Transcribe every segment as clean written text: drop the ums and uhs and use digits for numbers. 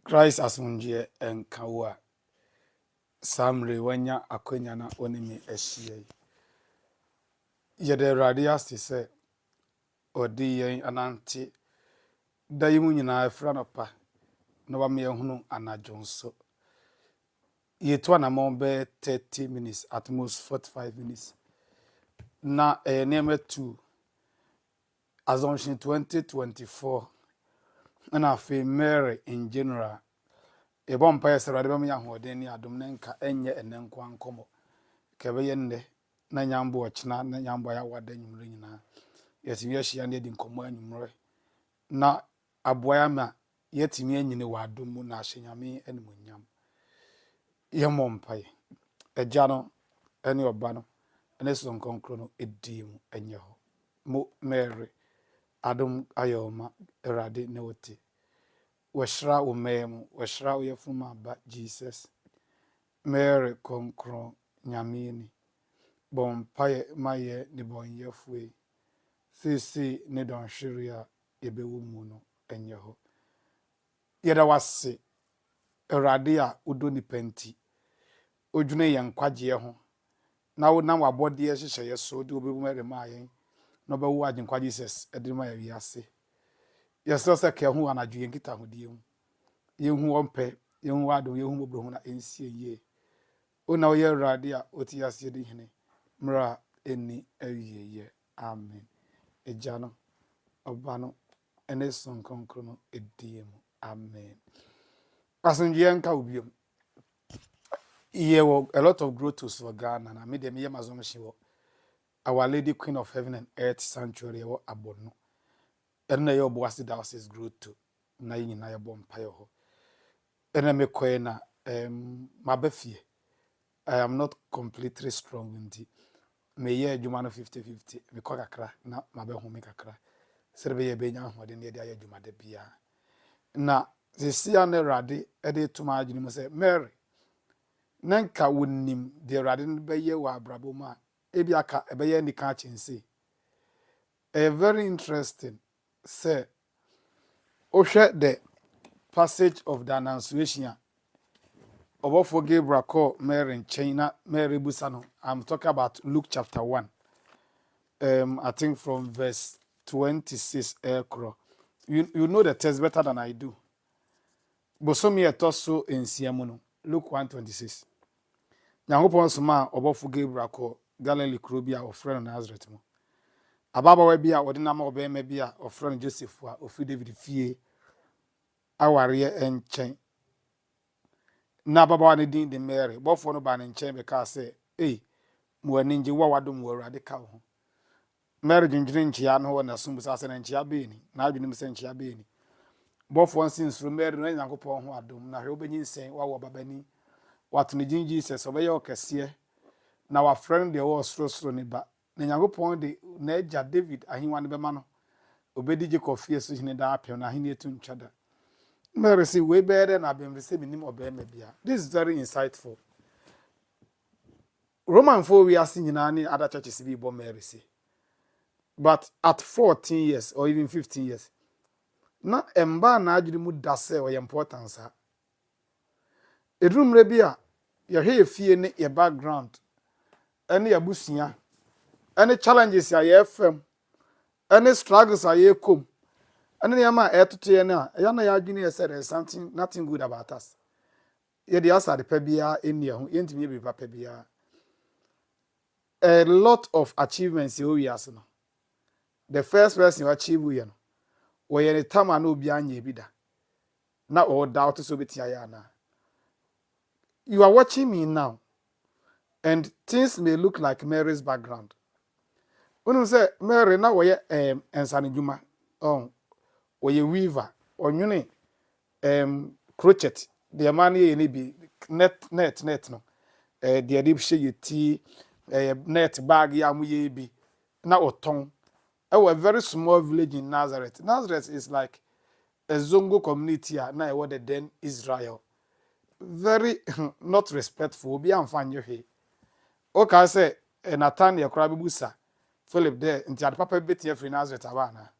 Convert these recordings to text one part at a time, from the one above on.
Christ asunje enkawa samre wanya akonya na onimi ehie yede awurade ase se odi yen anante dayimu nyina afra no pa no ba me hunu anajonso yetu na mo be 30 minutes at most 45 minutes na name 2 assumption 2024 na fe Mary in general e bom pa yesra de ba me ahoden ni adom ne nka enye enenko ankomo kebe yende na nyambo ochina na nyambo ya wada nyumre nyina yetimi ahia na di nkomo anyumre na aboya ma yetimi anyine wadom mu na ahyenyame animonyam yemom paye eja no ene oba no ene so konkro no edim enye ho mo Mary adom ayoma erade ne wote washra wo mem washra wo yefuma ba Jesus Mary konkro nyamini bon paye maye ni bon yefue sisi ne don hwiria yebewu mu no enye ho yeda wase erade a udo ni penti odwune ye nkwagye ho na wo nam abode ye hyehye yeso de obebu mere maayen no bewu agyenkwa Jesus edima ya wiase yeso se ke ho anadwo ye nkita hodie mu ye hu ompe ye hu ado ye hu bobro hu na ensie ye ona wo ye erade a oti ase de hene mra eni awieye amen ejano obano ene son konkro no ediem amen asunje nka obiom yewo a lot of growth for Ghana na me dem ye mazomhye wo Our Lady Queen of Heaven and Earth Sanctuary wo abono ene ye oboase diocese growth na yina ye bom paye ho ene me koe na mabafie I am not completely strong in the me ye adwuma no 50-50 me kwa kakra na mabehu me kakra serebe ye benya hode ne de adwuma da bia na sesia ne rade ede tuma adwene mu se Mary nanka wonim de rade no beye wa abrabo ma ebi aka ebeye nika chense very interesting say ohwe the passage of the annunciation obofo Gabriel call Mary in China Mary busano I'm talking about Luke chapter 1 I think from verse 26 you know the text better than I do bosomi etoso ensiamu no Luke 1:26 Nyankopon soma obofo Gabriel call Galilee krobia of friend Nazareth mo ababawa bi a wode nam obema bi a ofren Joseph a ofi David fie aware enchen na ababawa ne din de Mary bofo no ba ne nchen be ka say mo aninje wa wadom wo Awurade ka ho Mary dwendwene nchia no na sumbusa ase na nchia be ni na adwene mse nchia be ni bofo nsinsuro Mary no Nyankopon ho adom na hwe obenyi nsen wa wo babani watone din Jesus obeye okese na wa friend de wo soro ne ba na Nyankopon de na eja David ahinwa ne bema no obedi Jacob fie so hine da apem na ahine etu ntwada Mary say we better na bem say minim obema bia. This is very insightful. Roman for we are seeing in other churches be born Mary say. But at 14 years or even 15 years na emba na adwene mu da say o importance ha edumre bia ye hwe fie ne ye background ene ya busua ene challenges ya ye fam ene struggles ya ye kom ene ya ma etoto ye na ya na ya adwene ye said there's something nothing good about us ye de asa de pa bia eni ho ye ntimi ye bi pa bia a lot of achievements you yes no the first person who achieve we no we ye tama na obi anya bi da na o doubt so betia ya na you are watching me now and things may look like Mary's background when you say Mary na we ensane djuma we weaver onwene crochet the man ye ni bi net no the deep she ti net bag ya mu ye bi na oton a very small village in Nazareth. Nazareth is like a Zongo community na e the then Israel. Very not respectful. Be amfan yo he. Okay, say Nathaniel Krabibusa, Philip there, nti ade papa betia free Nazareth abana.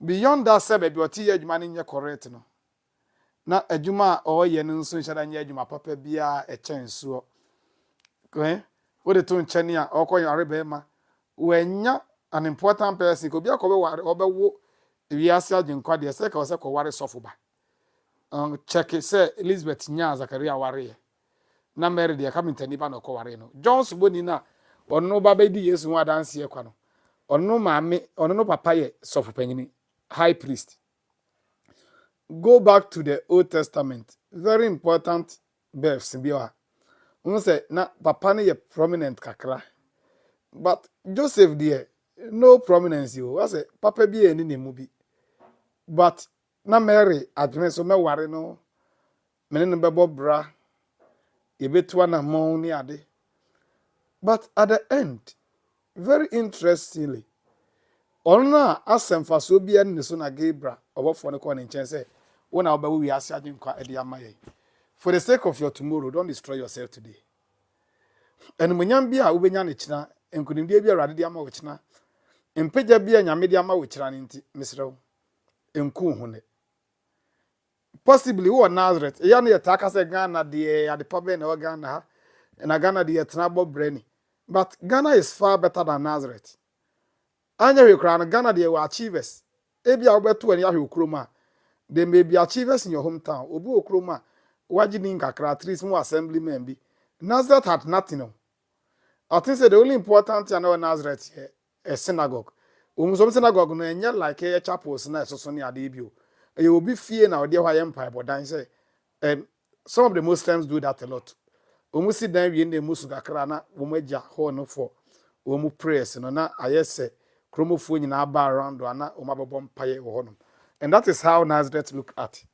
Beyond that, say baby oti adwuma ne correct no. na adwuma a ɔyɛ no nso nhyɛ da nyɛ adwuma papa bia ɛkyɛn soɔ wode to nkyɛne a ɔkɔ yare bɛma wanya an important person ko bia ko be ware ɔbɛwo wiase agyenkwa de sɛ ka ɔsɛ kɔ ware sɔfo ba check sɛ Elizabeth nya Zakaria ware na Mary de ka mintani ba no kɔ ware no John's boni na ɔno ba bɛdi Yesu ho adanse ekwa no ɔno maame ɔno no papa yɛ sɔfo panyini high priest. Go back to the Old Testament. Very important verse biwa. Unse say na papa ne ye prominent kakra. But Joseph there no prominence yo. I say papa bi eni ne mu bi. But na Mary adwene so me ware no me ne bebo bra ye betua na mon ni ade. But at the end, very interestingly, ona asemfaso bi ene so na Gabriel obofo ne ko ne nchen say when I'll be we are searching for the sake of your tomorrow, don't destroy yourself today. And munyam bia ubenya ne china, enkunimdie bia rade dia ma wo china. Empeja bia nyame dia ma wo chira ne nti, misrew. Enku hune. Possibly wo Nazareth, ya na yetaka se Ghana de ade pabe na Ghana ha. Na Ghana de yetna bob brani. But Ghana is far better than Nazareth. Anya we kra na Ghana de we achievers. Ebia wo beto ani ahwe okroma. They may be achievers in your hometown. Obu okroma, wajini kakra, at least more assemblymen be. Nazareth had nothing. I think the only important thing I know Nazareth here a synagogue. Some synagogue no enya like a chapels na so near debut. You will be fear now dear why empire, but then say some of the Muslims do that a lot. Sit down in the musu kakra na womeja ho no for womu prayers no na ayese chromophone na ba around na omabobom paye wo hono. And that is how Nazareth look at.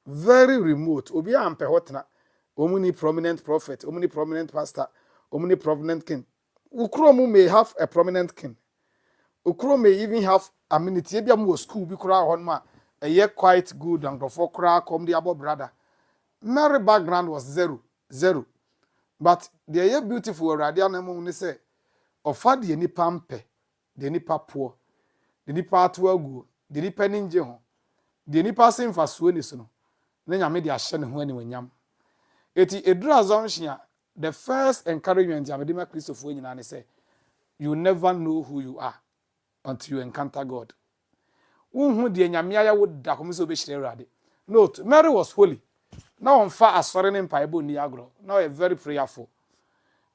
Very remote. Obi ampe hotna. Omuni prominent prophet, omuni prominent pastor, omuni prominent king. Ukromu may have a prominent king. Ukro may even have amenity. Ebia mu school bi kura honma. A year quite good and for kura come the above brother. Mary background was zero. But the year beautiful radian emu ni say ofa de nipa mpe, de nipa poor, de nipa atwagu. The nipa ninje ho the nipa se mfasuo ni so no na nyame de ahye ne ho ani wanyam eti edura assumption the first encouragement nyame de ma Christopher nyina ne say you never know who you are until you encounter God unhu de nyame aya wo da komi so be hire urade note Mary was holy na on fa asore ne mpa ebo ni agro now a very prayerful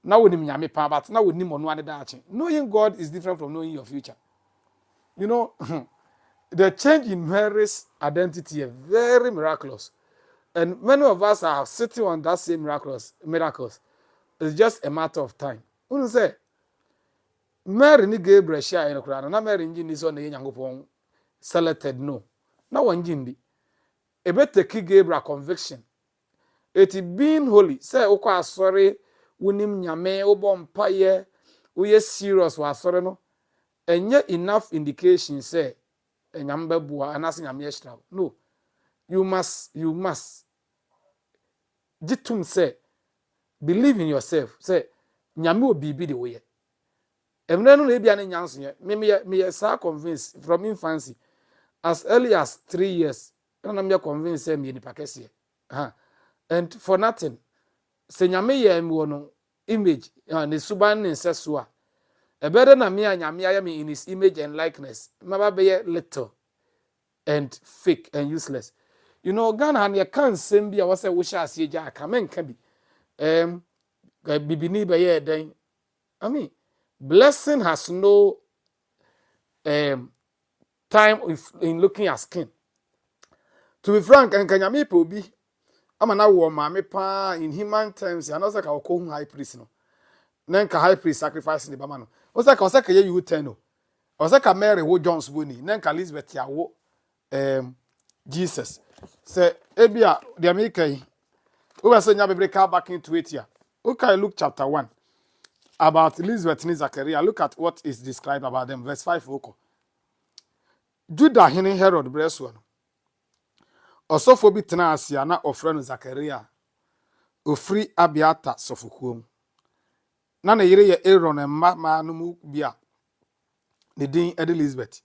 now wonim nyame pa but now wonim ono ane da ache knowing God is different from knowing your future you know. The change in Mary's identity is very miraculous. And many of us are sitting on that same miracles. It's just a matter of time. When say, Mary ni Gabriel share in the Quran, na Mary njini so na Yankopon selected no. Na one njindi. Ebe take Gabriel conviction. It being holy. Say, okwa sorry, unim nyame, obo mpaye, uye serious wa sorry no. And yet enough indication say, no, you must jitum say believe in yourself say nyame obi bi de wo ye emre no na bia ne nyanso ye me sa convinced from infancy as early as 3 years na me convinced say me ni pakese and for nothing say nyame ye me wono image ne suban ne nseso a better na me anyame aya me in his image and likeness maba be little and fake and useless. You know Ghana and you can't send be was a wish as ye ja kamen can be bibini be ye den. I mean blessing has no time in looking at skin. To be frank and kanyame po bi amana wo ma me pa in human terms and also ka ko high priest no. Nenka high priest sacrifice ni bama no. Osaka ye you 10 no. Osaka Mary wo John's boni. Nenka Elizabeth ya wo Jesus. Say ebia the American we were saying bebre ka back into it here. Okay, Luke chapter 1 about Elizabeth and Zachariah. Look at what is described about them. Verse 5 oko. Judah hini Herod breso no. Osofo bi tena asia na ofre no Zachariah. Ofri Abiata sofokuom. Na na yire ye Aaron ma no mu bia ne din Elizabeth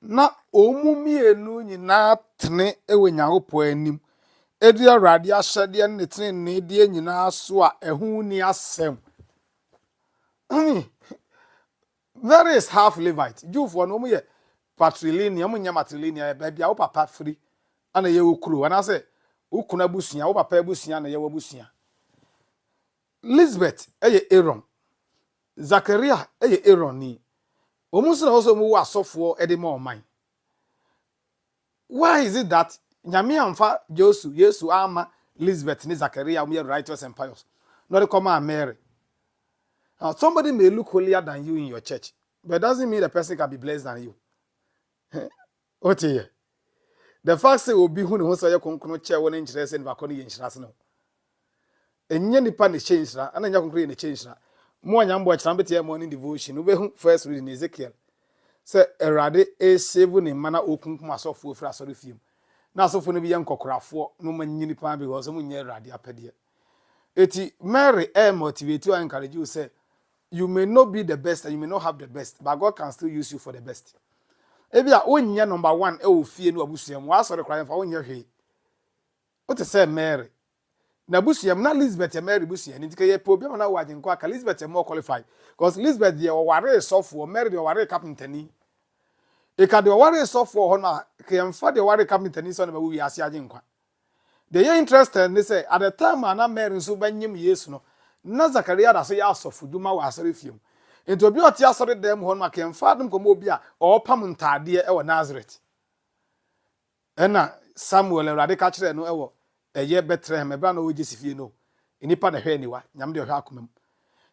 na omumienu nyina tene ewe Nyankopɔn anim edi Awurade ahyɛde ne tene die nyina so a ɛho ni asɛm. There is half Levite. Jewfo no mu ye patrilineal, mu nya matrilineal, baby a papa free ana ye ukuru. And I say, ukuna busia, o papa busia na ye busia. Elizabeth, Aaron. Zachariah, Aaron ni. Omusu na also mu asofo edema mine. Why is it that nyame amfa Yesu ama Elizabeth ni Zachariah mu righteous and pious? Not come and Mary. Now, somebody may look holier than you in your church, but doesn't mean the person can be blessed than you. What here? The fact say obi hu ne ho so ye konkono che won nkyerese ne bakọ ne ye nhyirase no. Enye nipa ne change ra, ana nya konkono ne change ra. Mo anya mbo kyerɛ beti morning devotion, we hu first reading Ezekiel. Say Erade e save ne mana okunkum asofo ofra asori fiem. Na asofo no bi ye nkokorafo no manyi nipa bi because mo nya Erade apede. Eti Mary motivate you and encourage you say you may not be the best and you may not have the best, but God can still use you for the best. Ebia onye number 1 e wo fie no abusuam wa sori kran fa onye hwe. What to say Mary? Na abusuam na Elizabeth Mary busuam ni dike ye po bia na waje nko aka Elizabeth more qualified because Elizabeth ye ware sofo Mary de ware carpentani. E ka de ware sofo ho na ke yemfa de ware carpentani so na ba wi ase aje nkwa. They are interested they say at the time ana Mary so banyim Yesu no na Zachariah da so ya sofo duma wa asori fiem. Enti obi oti asori dem ho no akemfa dum komo obi a opam ntade e wo Nazareth. Ena Samuel Awurade ka kire no e wo eye Bethlehem e bra na wo jesifie no. Enipa na hwe niwa nyam de hwe akomam.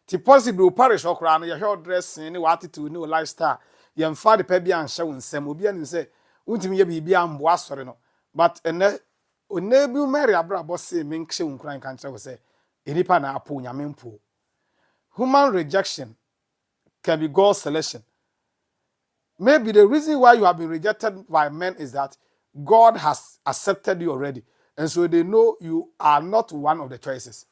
Ti possible parish okra no ye hwe dressing ni wa attitude ni lifestyle yemfa de pa bia anhye wo nsem obi ani se untimi ye bibia ambo asori no but ene onebu Mary abrabo se menhye wo nkran kan kire wo se enipa na apo nyame mpo. Human rejection can be God's selection. Maybe the reason why you have been rejected by men is that God has accepted you already. And so they know you are not one of the choices.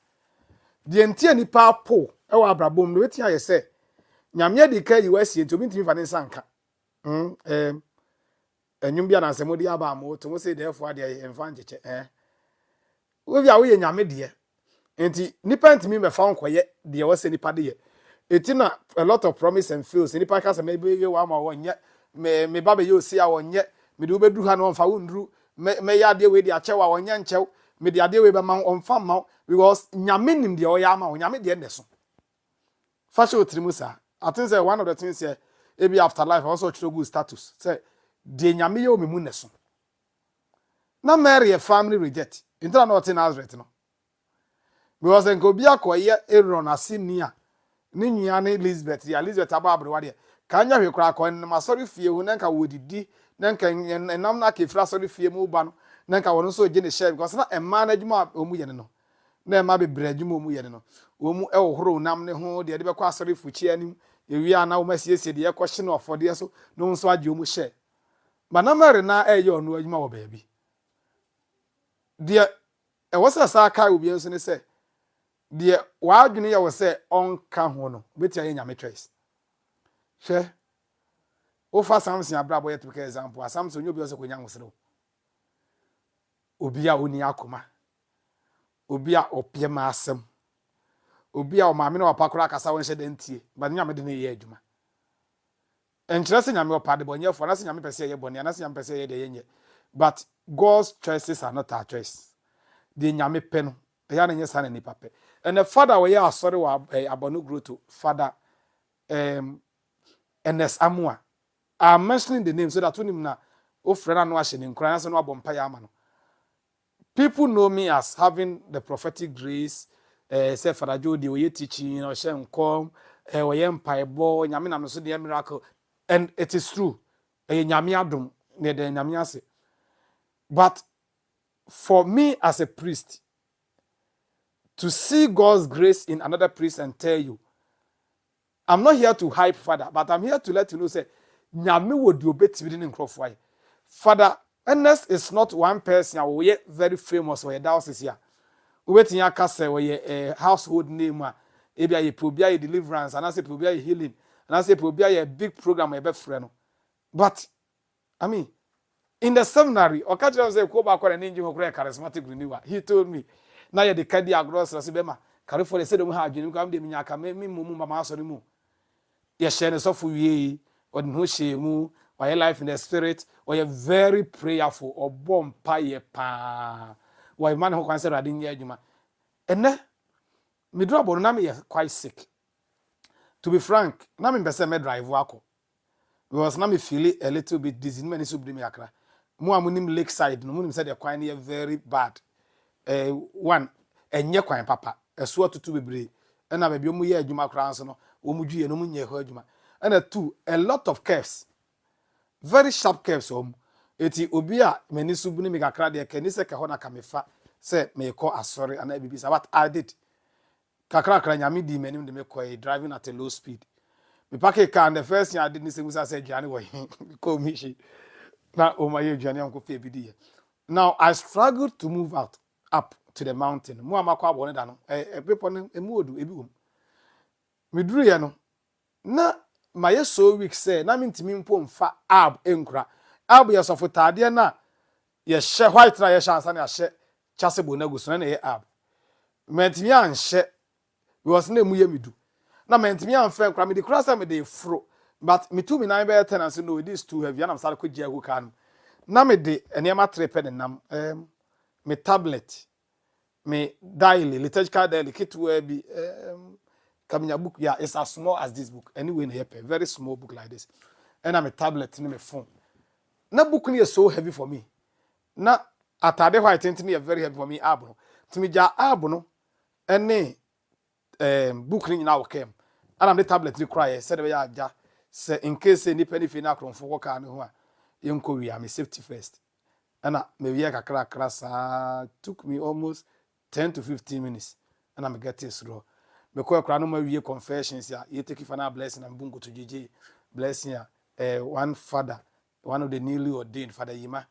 The entire nipa po, ewa abrabom, no wetin aye say, nyame de ka yi wasi enti obi ntimi fa ne sanka. Enyum bia na asemo di aba mo, to mo say therefore de emfa ncheche. We bia we nyame de. Enti nipa ntimi me fa nkoye de wase nipa de ye. Etina a lot of promise and fails. Nipa ka say maybe you wa ma wonye me ba be you see a wonye me de obedu ha no mfa wondru me ya de we de achewa wonye nchew me de ade we be ma onfa ma because nyame nim de oya ma nyame de ndeso fashion otrimusa. I think say one of the things here maybe after life also show good status say de nyame ye o memu neso na marry a family reject intra not in Nazareth no because en ko bia koye Aaron asinia ni nua ne Elizabeth ya Elizabeth ababere wade ka nya hwe kura ko nma sorry fie hu nanka wodidi nanka enam na ke fra sorry fie mu ba no nanka wono so je ne share because na emma na adwuma omu ye ne no na emma bebre adwuma omu ye ne no omu e wohoro nam ne ho de be kwa sorry fuchi anim ewi ana wo masiesie de ye ko hye no ofode so no nso age omu share ba na mare na e ye onu adwuma wo baabi de e wosa sa kai obi enso ne se de waadwene ya wo se onka ho no betia ye nyame choice hwe o fa Samson abrabo ye typical example Samson nyobi ose konya nwosere obi a oni akoma obi a opie ma asem obi a o maame na opakora akasa won hye dantie ba nyame de ne ye adwuma enkyere se nyame opade bonye fo na se nyame pese ye bone na se nyame pese ye de ye nye but God's choices are not our choice de nyame pe no ya na nye sa na ni pape and the father we are sorry wa abonu grow to father NS Amua. I'm mentioning the name so that when him na o friend no ahye ne nkran na se no abompa ya ama no. People know me as having the prophetic grace say Father Jody we teaching or share nkom we empaibo nyame na so the miracle and it is true nyame adom ne de nyame ase but for me as a priest to see God's grace in another priest and tell you, I'm not here to hype Father, but I'm here to let you know, say, Nyame would do better within Crawford. Father, Ernest is not one person, we are very famous for your diocese here. We wait in your castle where a household name, maybe a probia deliverance, and I say probia healing, and I say probia a big program, a best friend. But I mean, in the seminary, or catch us a go back on an engine who charismatic renewal. He told me, now you're the cardiac gross, Rasibema, California said, we have you come to me, I can make me mumma sorry. Yes, share the soft ye, or no shame, or your life in the spirit, or you're very prayerful, or bomb pie pa. Why man who consider I didn't hear you, and then me drop on Nami quite sick. To be frank, Nami Bessa me drive wako. Because Nami feel a little bit dizzy, many subdimi akra. Mo amunim lakeside, no munim said the quine here very bad. One, and ye quine papa, a sword to be brave. And I be mu ye juma crans no, omuji no munye hojuma. And a two, a lot of curves. Very sharp curves home. Eti obia many subdimi akra de kenise kahona kamefa. Say me call a sorry and I be what I did. Kakra nyami di menim de me koi driving at a low speed. Me pack a car and the first thing I did say was I said Johnny way call me she. Now oh my Johnny uncle FBD. Now I struggled to move out up to the mountain. Mo amakwa bone da no. People no emu odu ebi wom. Me duru ye no. Na my so weak say na mintimi mpo mfa ab enkura. Ab ye sofo tade na ye hye white na ye hye ansa na hye chasebo na guso na ye ab. Mentimi anhye because na emu ye medu. Na mentimi anfa nkura me de kura say me de fro. But me too me nine better and say no this too heavy and I'm start ko gia go kan. Na me de enema trepe de nam me tablet me daily liturgical daily kit will be coming book yeah it's as small as this book anyway in here very small book like this and I'm a tablet in my phone na book ni is so heavy for me na atade white thing is very heavy for me abno to me ja abno any book ni na wokem and I'm the tablet ni cry said we ja say in case any penny fina kron for work an ho a yenko wi am safety first and me we kakra took me almost 10 to 15 minutes and I'm getting through. Me call crano ma wie confessions ya you take final blessing and bungo to JJ blessing ya one father one of the newly ordained Father Yima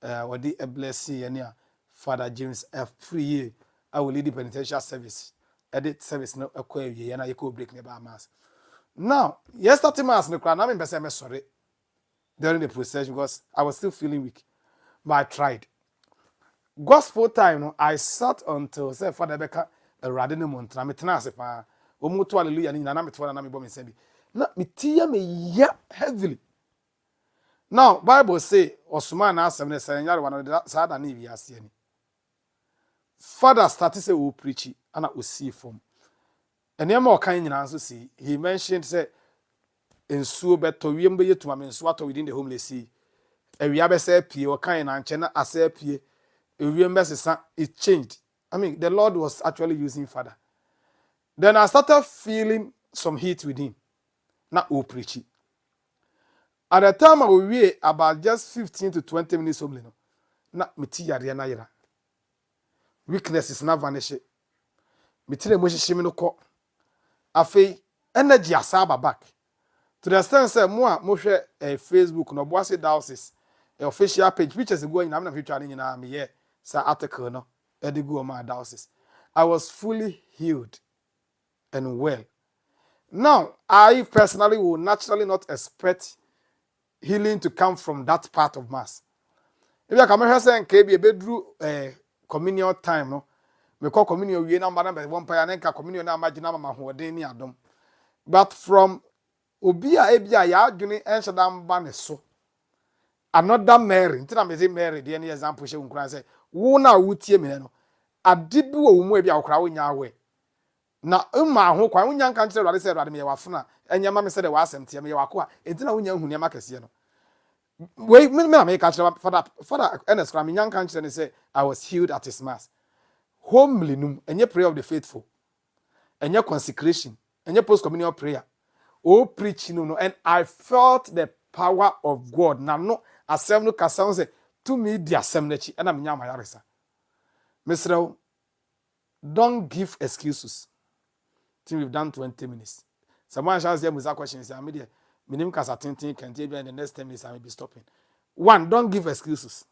wadi a blessing ya Father James F free I will lead the penitential service edit service no akwa wie ya na you break never mass now yesterday mass me crano me be sorry during the procession because I was still feeling weak but I tried. Gospel time no I sat until say Father Becca erade ne montra metena ase pa omuto hallelujah ni na meto na me bo me sabi na metia me ya heavily now Bible say osuma na asem ne say nyare wana sa da na ibi ase ani Father started say we preach ana osi from enema o kan nyina nso see he mentioned say ensuo beto wiem be yetuma me nsuo ato within the homeless see ewia be say pie o kan na nche na ase pie it changed. I mean, the Lord was actually using Father. Then I started feeling some heat within. Not all preaching. At the time I will wait about just 15 to 20 minutes only. Not mitiya riana yira. Weakness is not vanishing. Mitire moshi shimino ko. Afi energy asaba back. To the extent say mo share Facebook no boise diocese official page pictures going I'm not featuring in me here. Sa article no edigo my diocese I was fully healed and well. Now I personally will naturally not expect healing to come from that part of mass. If you come here saying KB bedru communion time no me call communion we number one pa na communion na imagine mama hoden ni adom but from obia ebia ya adwene enhedam ba ne so another Mary ntina me say Mary the any example she unkran say wo na wutie me no adibi wo mu ebia okra wo nya awe na ma ho kwan wonya nka nkyere Awurade say Awurade me wafuna enyama me say de wasem tie me wako a entina wonya hu ne makase no we me na me ka kyere father Ernest kra me nya nka nkyere ne say I was healed at his mass homely num enye prayer of the faithful enye consecration enye post communion prayer o preaching no and I felt the power of God na no asem no kasa say to me the asem na chi na me nya mayaresa Mr. Don't give excuses. Think we've done 20 minutes. Someone shall say with that question say media minim kasa tintin can be in the next 10 minutes I will be stopping. One, don't give excuses.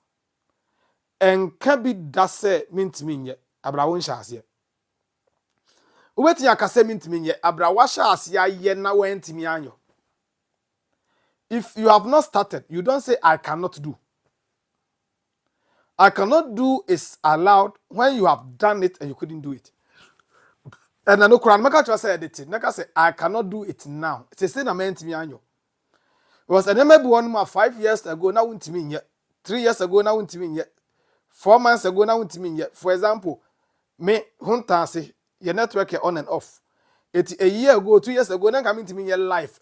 And can be that say mint me ye abra shall say. Wait ya kasa mint me ye abra wa shall say ye na went me anyo. If you have not started, you don't say, I cannot do. I cannot do is allowed when you have done it and you couldn't do it. And I know Quran make sure say it. Neka say I cannot do it now. It's say na meant me anyo. Because I never be one more 5 years ago now won't mean yet. 3 years ago now won't mean yet. 4 months ago now won't mean yet. For example, me hunta say your network on and off. It a year ago, 2 years ago, now coming to me your life.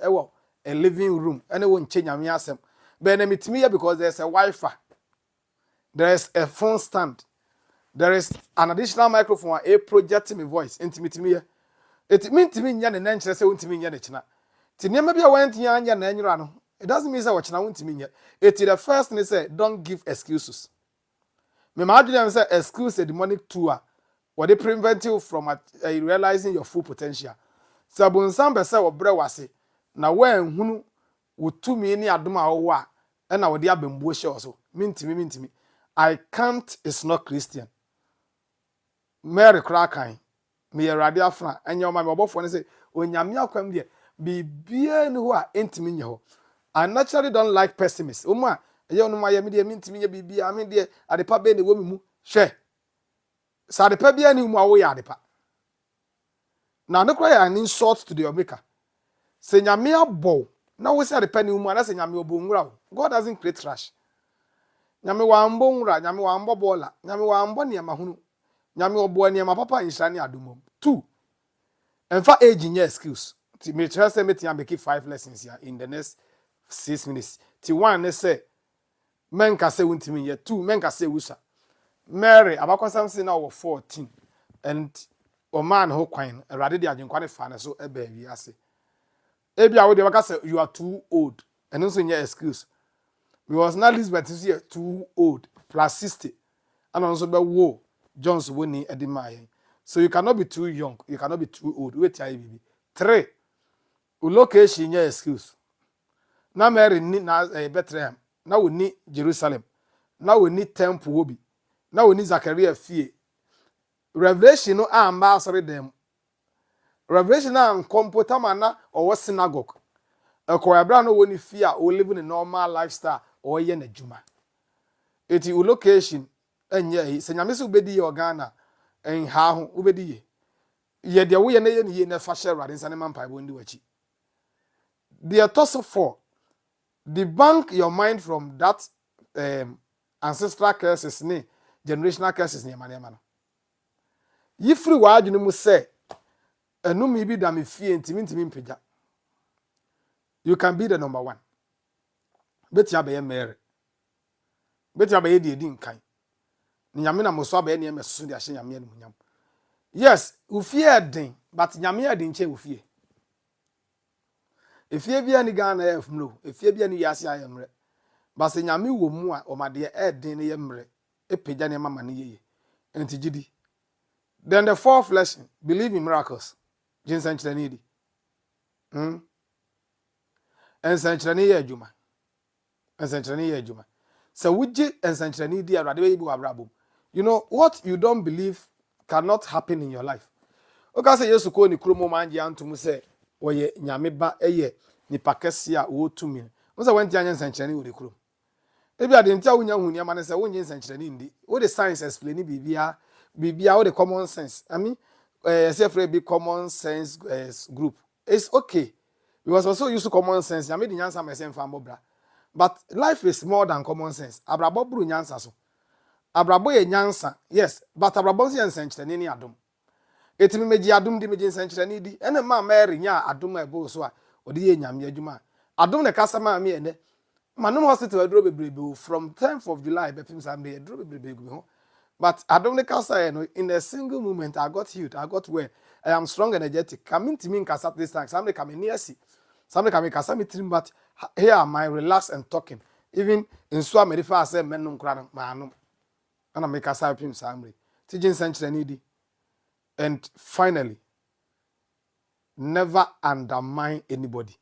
A living room. And it won't change me asem. But then meet me because there's a Wi-Fi. There's a phone stand. There is an additional microphone, a projecting my voice. Intimate me. It means to me, yan and then say, won't mean yanachina. Tinia maybe I went yan yan and rano. It doesn't mean I watch now to me. It is the first thing they say, don't give excuses. Me imagine them say excuse a demonic tour. What they prevent you from realizing your full potential. Sabun sambe say wo bre wase. Na wen hunu wotumi ni adoma wo a na wo de abembuo hye oso. Mintimi. I can't is not Christian. Mary Krakan. Me Erade afra enye ma me obofo ne say onyame akwam de bibia ni ho a entimi nye ho. I naturally don't like pessimists. Omo a ye onu ma ye me de mintimi nye bibia me de adepa be ne wo me mu hwe. Sa adepa bia ni mu a wo ya adepa. Now, no cry an insult to the maker. Say nyame abo. Now we say adepa ni mu na say nyame obo nwura. God doesn't create trash. Nyame wa ambo nwura, nyame wa ambo bola, nyame wa ambo ne ma hunu. Nyame obo ne ma papa nhira ne adumom. 2. And for age in your excuse. Ti me try say me ti make 5 lessons here in the next 6 minutes. Ti 1 ne say men ka say wuntimi ye. 2 men ka say wusa. Mary abakwa something now 14 and o man ho kwan Erade de agenkwa ne fa ne so eba wi ase. Ebia wo de baka say you are too old. And also your excuse. Because now Elizabeth is here too old plus 60. And also be wo John's winning edima. So you cannot be too young, you cannot be too old. Wait here baby. 3. Location your excuse. Now Mary need na Bethlehem. Now we need Jerusalem. Now we need temple obi. Now we need Zachariah fie. Revelation no ambassador them. Revelation na computer mana or synagogue. Akwabra no woni fear or living a normal lifestyle or ye na juma. Eti location enye se nyame se ubedi ye Ghana en ha ho ubedi ye. Ye de wo ye na ye ne ye na fa share rade nsane man paibo ndi wachi. The toss 4. Debunk your mind from that ancestral curses ni generational curses ni manema no. Yifri wa adwene mu se enumi bi da me fie ntimi mpagya. You can be the number 1. Beti abaye Mary. Beti abaye de edi nkan. Nyame na moso abaye ne mesusu de ahye nyame anunyam. Yes, ufie den, but nyame adi nche ufie. Efie bia ni Ghana efmro, efie bia ni yase ayemre. But se nyame wo mu a omade eden ne yemre, epagya ne mama ne yeye. Enti gidi. Then the 4th lesson, believe in miracles. Jinsan chirani di. Ensanchirani ye adwuma. Ensanchirani ye adwuma. So wuji ensanchirani di Erade be bu abrabom. You know what you don't believe cannot happen in your life. Oka say Yesu ko ni kromo manje antum say oye nyame ba eye nipa kese a wo tumi. Wo say wanti anya ensanchirani wo de krom. Ebi ade ntia wonya hu ni amane say wonye ensanchirani ndi. Wo de science explain bibia wo de common sense. I mean say be common sense group. It's okay. Because also use common sense. I made the nyansa myself from Bobra. But life is more than common sense. Abrabo bru nyansa so. Abrabo ye nyansa. Yes, but abrabo si nsenchire ni adom. Etimi meji adom di meji nsenchire ni di. Ene ma Mary nya adom ebo so a odi ye nyame adwuma. Adom ne kasa ma me ene. Manum hospital adro bebrebe from 10th of July be pim Sunday adro bebrebe ho. But adom ne kasa in a single moment I got healed. I got well. I am strong, energetic. Coming to me in Kasa this time. Somebody come in near see. Somebody come in Kasa me trim, but here am I relaxed and talking. Even in Swa Medifa, I say men no cran manum. And I make Kasa him somebody. Teaching century needy. And finally, never undermine anybody.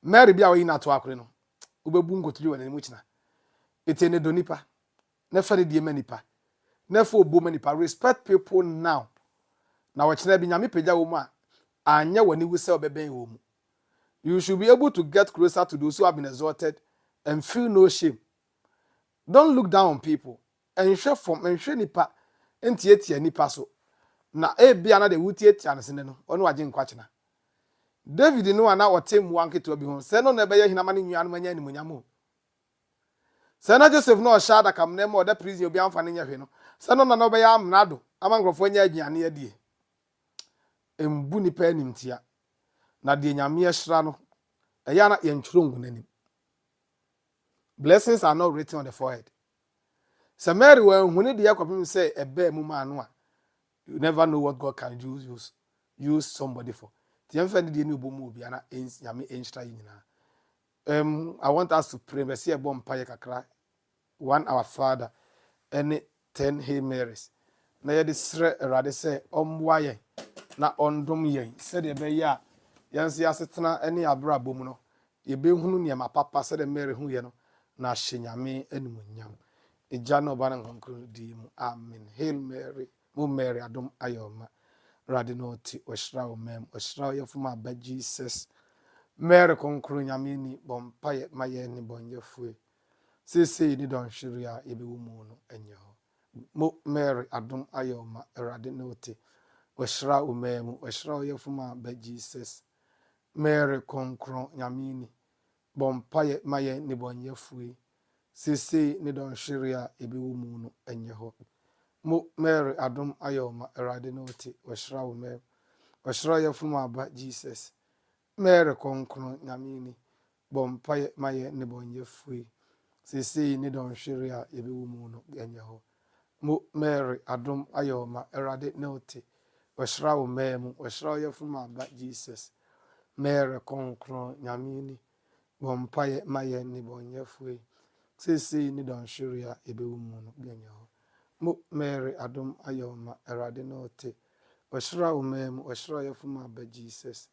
Mary be away na to akreno. Ubebungo to you and muchna. Etene donipa. Never di manipa. Never obo manipa. Respect people now. Na wachina bi nyame pagya wo mu a anya wani wuse obeben wo mu You should be able to get closer to those who have been exalted and feel no shame. Don't look down on people. And share from and share nipa enti nipa so. Na bia na de wuti etia ne sene no. Ono agye nkwachena. David no ana wote mu anke to bi ho. Se no na be ye hinama ne nua no manya ni munyam. Se na Joseph no shada kam na mo da prison obi amfa ne nya hwe no. Se no na be ya amnado. Amangrofo nya aduane adie. Embu nipa animtia. Na de nyame ehra no. Eya na ye ntwuro ngu nanim. Blessings are not written on the forehead. So Mary when huni de yakopim say ebe mu ma no a. You never know what God can use somebody for. The infant didn't know obi ana nyame enhra nyina. I want us to pray. We see a bomb paye kakra. One our Father any 10 Hail Marys. Na ye de sre erade say omwa yen na ondom yen. Said ebe ya yansi asetena any abra bom no. Ye be hunu niam papa said Mary hu ye no na hyenyame animunyam. Eja no ba na nkonkro di mu. Amen. Hail Mary. Mo Mary adom ayoma. Rade no ti oshra o mem oshra yefuma ba Jesus. Mary konkro nyame ni bompaye maye ni bonyefue. Sese ni don hwiria ebe wo mu no enye ho. Mo Mary adom ayoma rade no ti oshra o mem oshra yefuma ba Jesus. Mary konkro nyame ni bompaye maye ni bonyefue. Sese ni don hwiria ebe wo mu no enye ho. Mo Mary adom ayoma erade no ti oshra wo me oshra yefuma ba Jesus. Mary konkro nyamini bompaye maye ne bonyefui sisi ni don hwere ebe wo mu no enye ho. Mo Mary adom ayoma erade no ti oshra wo me oshra yefuma ba Jesus. Mary konkro nyamini bompaye maye ne bonyefui sisi ni don hwere ebe wo mu no enye ho. Mo Mary adom ayoma erade no te oshra umem oshra yefuma ba Jesus.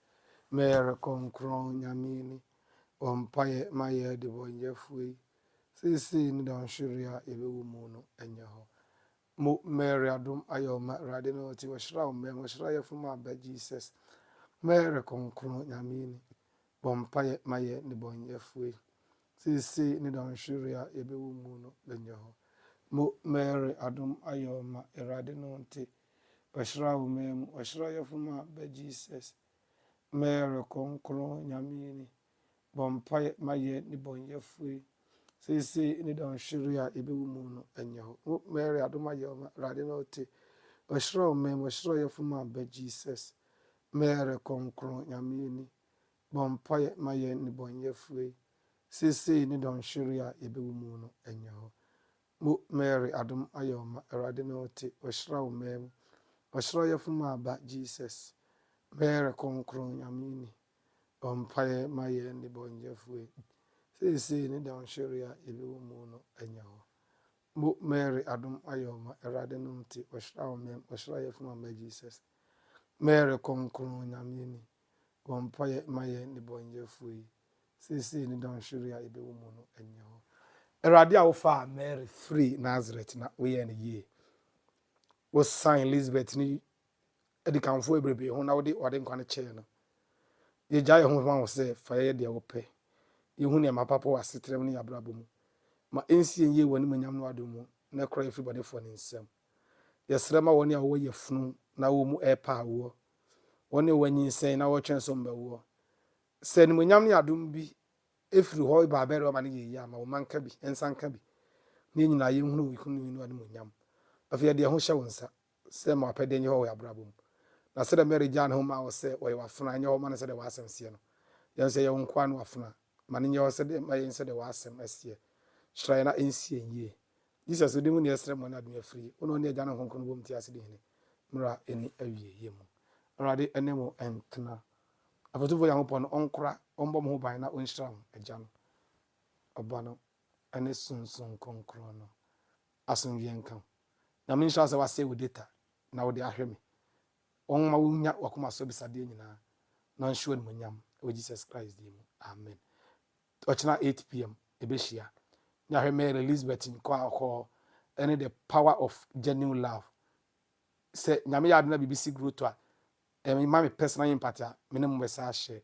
Mary konkron nyamini ompaye maye de bonyefui sisi ni don hwiria ebe wo mu no enye ho. Mo Mary adom ayoma erade no te oshra umem oshra yefuma ba Jesus. Mary konkron nyamini bompaye maye de bonyefui sisi ni don hwiria ebe wo mu no enye ho. Mo Mary adom ayoma erade no te oshra umem oshra yefuma ba Jesus. Mary konkron nyamini bompaye maye ni bonyefui sisi ni don hwiria ebe wo mu no enye ho. Mo Mary adom ayoma erade no te oshra umem oshra yefuma ba Jesus. Mary konkron nyamini bompaye maye ni bonyefui sisi ni don hwiria ebe wo mu no enye ho. Mo Mary adom ayoma erade no te oshra umem oshra yefuma ba Jesus. Mary konkron nyamini bompaye maye ni bonyefue sisi ni don hwiria ebe wo mu no enye ho. Mo Mary adom ayoma erade no te oshra umem oshra yefuma ba Jesus. Mary konkron nyamini bompaye maye ni bonyefue sisi ni don hwiria ebe wo mu no enye ho. Erade a wo fa Mary free Nazareth na we ye ne ye. Wo sign Elizabeth ni edikanfo ebrebe ho na wo de nkwa ne che no. Ye gya ye ho ma wo se fa ye de wo pe. Ye hu ne mapapa wa setrem ne yabrabo mu. Ma ensie ye woni manyam no ado mu na kora everybody for ne nsem. Ye srema woni a wo ye funu na wo mu epa wo. Woni wanyi sen na wo twen so mba wo. Se ne manyam ne adom bi efiri ho ba bere ma ne ye ya ma wo manka bi ensanka bi. Ne nyina ye hunu wikunu no ade manyam. Afia de ho hye wonsa se ma pede nye ho ya brabo mu. Na se de Mary Jan ho ma wo se wo ye wafuna nye ho ma ne se de wasem se no. Yan se ye wonkwa no wafuna ma ne nye ho se de ma ye se de wasem asie. Shrai na ensie ye. Jesus odi mu ne esre mo na adum afiri. Ono ne agya no honkono bom ti ase de hene. Mra eni awie ye mu. Awurade enemo entna. Afotufo ya hopon onkora ombom ho ban na onhira agya no. Oba no ene sunsun konkro no. Asomwie nka. Na me nhyira se wase wo data na wo de ahwe me. On ma wunya wakoma so bisade nyina. Na nhyira no manyam o Jesus Christ di mu. Amen. Ochina 8 p.m. ebehia. Nya hwe Mary Elizabeth nkwa akọ any the power of genuine love. Se nyame ya adona BBC grow to a me ma me personal impact a me ne mo besa share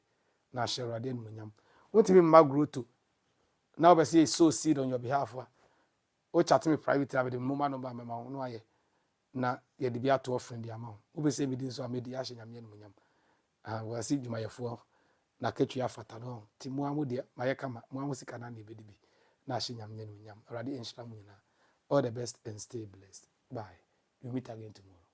na share awurade animuonyam wotumi mma grow to na wobɛsɛ sow seed on your behalf o chat me private abede moma no ba mema wo no aye na ye de bi ato offering di ama wo wobɛsɛ medi nso amedi ahye nyame animuonyam wasi dwumayɛfoɔ na katua afata no ti mo amu de mayɛ kama mo amu sika na ne bedi bi na ahye nyame animuonyam awurade enhyira mo nyina all the best and stay blessed bye we meet again tomorrow.